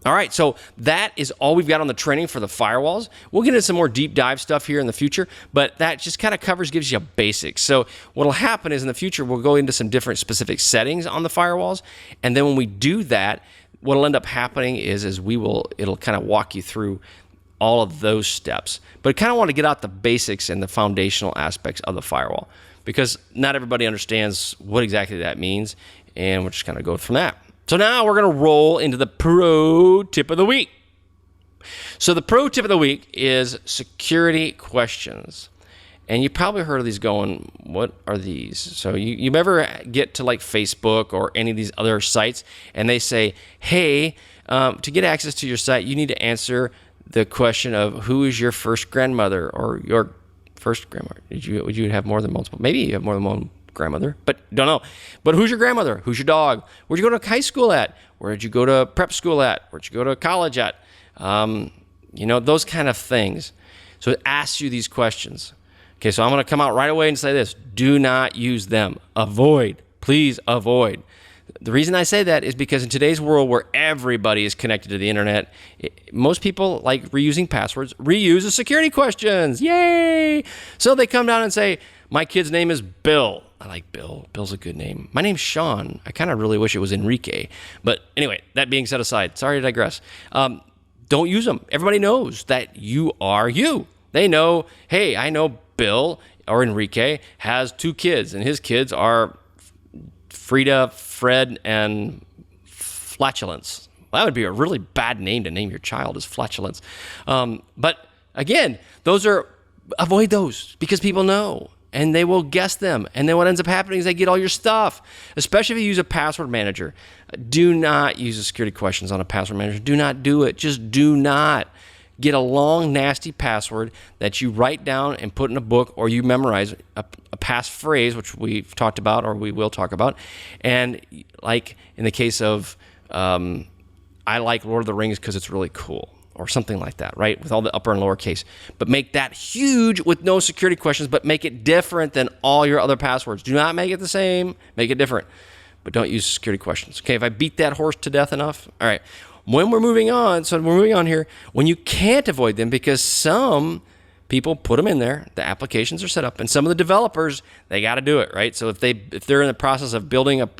All right, so that is all we've got on the training for the firewalls. We'll get into some more deep dive stuff here in the future, but that just kind of gives you a basics. So what'll happen is in the future, we'll go into some different specific settings on the firewalls. And then when we do that, what'll end up happening is it'll kind of walk you through all of those steps. But I kind of want to get out the basics and the foundational aspects of the firewall because not everybody understands what exactly that means. And we'll just kind of go from that. So now we're going to roll into the pro tip of the week. So the pro tip of the week is security questions. And you probably heard of these going, what are these? So you ever get to like Facebook or any of these other sites and they say, hey, to get access to your site, you need to answer the question of who is your first grandmother or your first grandmother. Would you have more than multiple? Maybe you have more than one grandmother, but don't know. But who's your grandmother? Who's your dog? Where'd you go to high school at? Where did you go to prep school at? Where'd you go to college at? Those kind of things. So it asks you these questions. Okay, so I'm going to come out right away and say this. Do not use them. Avoid. Please avoid. The reason I say that is because in today's world where everybody is connected to the internet, most people like reusing passwords, reuse the security questions. Yay! So they come down and say, my kid's name is Bill. I like Bill. Bill's a good name. My name's Sean. I kind of really wish it was Enrique. But anyway, that being set aside, sorry to digress. Don't use them. Everybody knows that you are you. They know, hey, I know Bill or Enrique has 2 kids, and his kids are Frida, Fred, and Flatulence. Well, that would be a really bad name to name your child, is Flatulence. But again, avoid those because people know. And they will guess them. And then what ends up happening is they get all your stuff, especially if you use a password manager. Do not use the security questions on a password manager. Do not do it. Just do not. Get a long, nasty password that you write down and put in a book, or you memorize a passphrase, which we've talked about or we will talk about. And like in the case of, I like Lord of the Rings because it's really cool. Or something like that, right? With all the upper and lower case. But make that huge with no security questions, but make it different than all your other passwords. Do not make it the same, make it different. But don't use security questions. Okay, if I beat that horse to death enough? All right, when we're moving on here, when you can't avoid them because some people put them in there, the applications are set up, and some of the developers, they got to do it, right? So if they're in the process of building a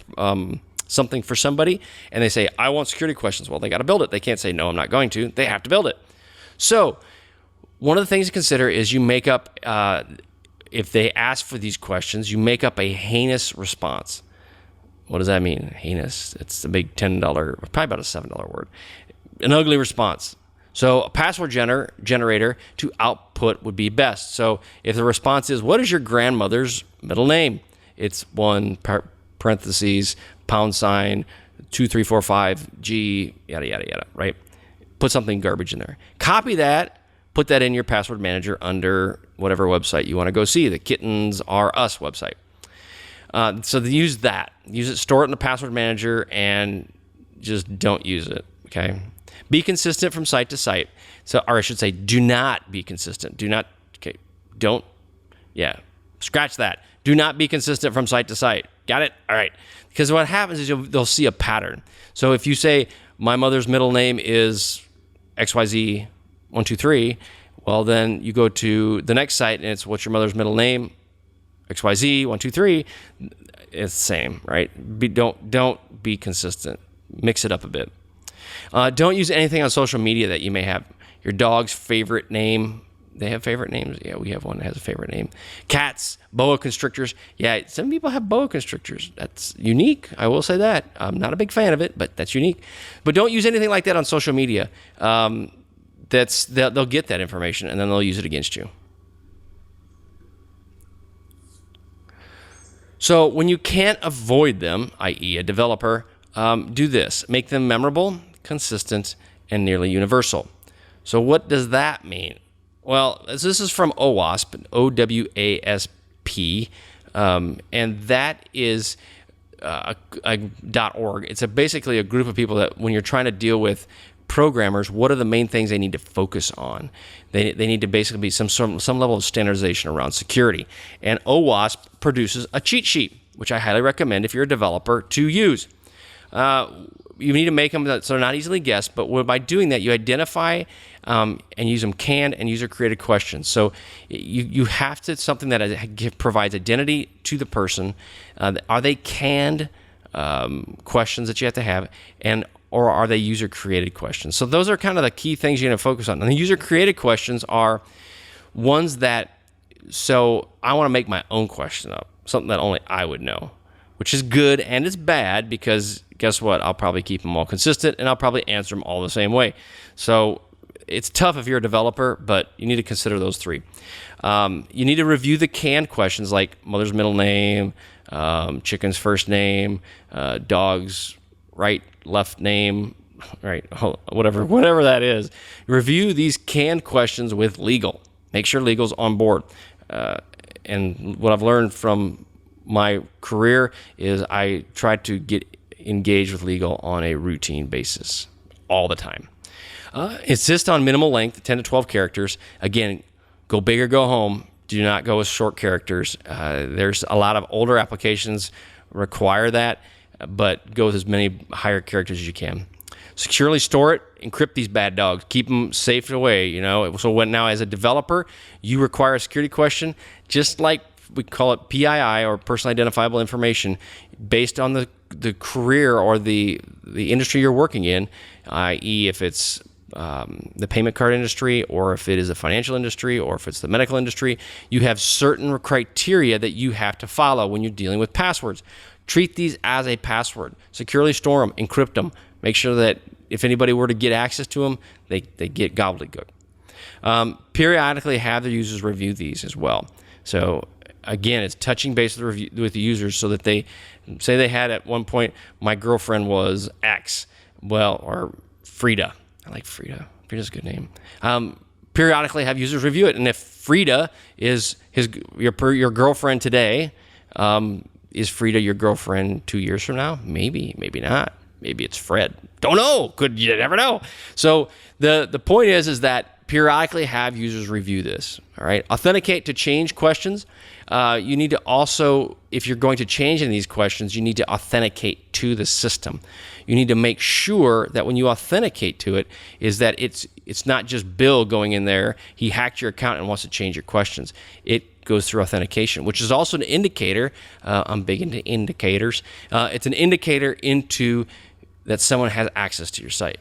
something for somebody and they say, I want security questions. Well, they got to build it. They can't say, no, I'm not going to. They have to build it. So one of the things to consider is you make up, if they ask for these questions, you make up a heinous response. What does that mean? Heinous. It's a big $10, probably about a $7 word. An ugly response. So a password generator to output would be best. So if the response is, what is your grandmother's middle name? It's parentheses, £, 2345 G, yada, yada, yada, right? Put something garbage in there. Copy that, put that in your password manager under whatever website you want to go see, the Kittens Are Us website. So use that. Use it, store it in the password manager, and just don't use it, okay? Be consistent from site to site. So, or I should say, do not be consistent. Do not, okay, don't, yeah, scratch that. Do not be consistent from site to site. Got it? All right. Because what happens is they'll see a pattern. So if you say, my mother's middle name is XYZ123, well, then you go to the next site and it's, what's your mother's middle name? XYZ123. It's the same, right? Don't be consistent. Mix it up a bit. Don't use anything on social media that you may have. Your dog's favorite name. They have favorite names. Yeah, we have one that has a favorite name. Cats, boa constrictors. Yeah, some people have boa constrictors. That's unique. I will say that. I'm not a big fan of it, but that's unique. But don't use anything like that on social media. They'll get that information and then they'll use it against you. So when you can't avoid them, i.e. a developer, do this. Make them memorable, consistent, and nearly universal. So what does that mean? Well, this is from OWASP, OWASP, and that is .org. It's basically a group of people that when you're trying to deal with programmers, what are the main things they need to focus on? They need to basically be some level of standardization around security. And OWASP produces a cheat sheet, which I highly recommend if you're a developer to use. you need to make them so they're not easily guessed, but by doing that, you identify and use them canned and user-created questions. So you have to, something that provides identity to the person. Are they canned questions that you have to have, or are they user-created questions? So those are kind of the key things you're going to focus on. And the user-created questions are ones that, so I want to make my own question up, something that only I would know, which is good and it's bad because guess what? I'll probably keep them all consistent and I'll probably answer them all the same way. So it's tough if you're a developer, but you need to consider those three. You need to review the canned questions like mother's middle name, chicken's first name, dog's right, left name, right, whatever that is. Review these canned questions with legal. Make sure legal's on board. And what I've learned from my career is I try to get engaged with legal on a routine basis all the time. Insist on minimal length, 10 to 12 characters. Again, go big or go home. Do not go with short characters. There's a lot of older applications require that, but go with as many higher characters as you can. Securely store it, encrypt these bad dogs, keep them safe away. So when now as a developer, you require a security question, just like we call it PII or personally identifiable information, based on the career or the industry you're working in, i.e. if it's the payment card industry, or if it is the financial industry, or if it's the medical industry, you have certain criteria that you have to follow when you're dealing with passwords. Treat these as a password. Securely store them, encrypt them. Make sure that if anybody were to get access to them, they get gobbledygook. Periodically have the users review these as well. So again, it's touching base with the users so that they say they had at one point, my girlfriend was X, or Frida. I like Frida. Frida's a good name. Periodically have users review it. And if Frida is your girlfriend today, is Frida your girlfriend 2 years from now? Maybe, maybe not. Maybe it's Fred. Don't know. You never know. So the point is that periodically have users review this. All right. Authenticate to change questions. You need to also, if you're going to change any of these questions, you need to authenticate to the system. You need to make sure that when you authenticate to it, is that it's not just Bill going in there. He hacked your account and wants to change your questions. It goes through authentication, which is also an indicator. I'm big into indicators. It's an indicator into that someone has access to your site.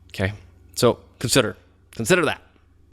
Okay, so consider that.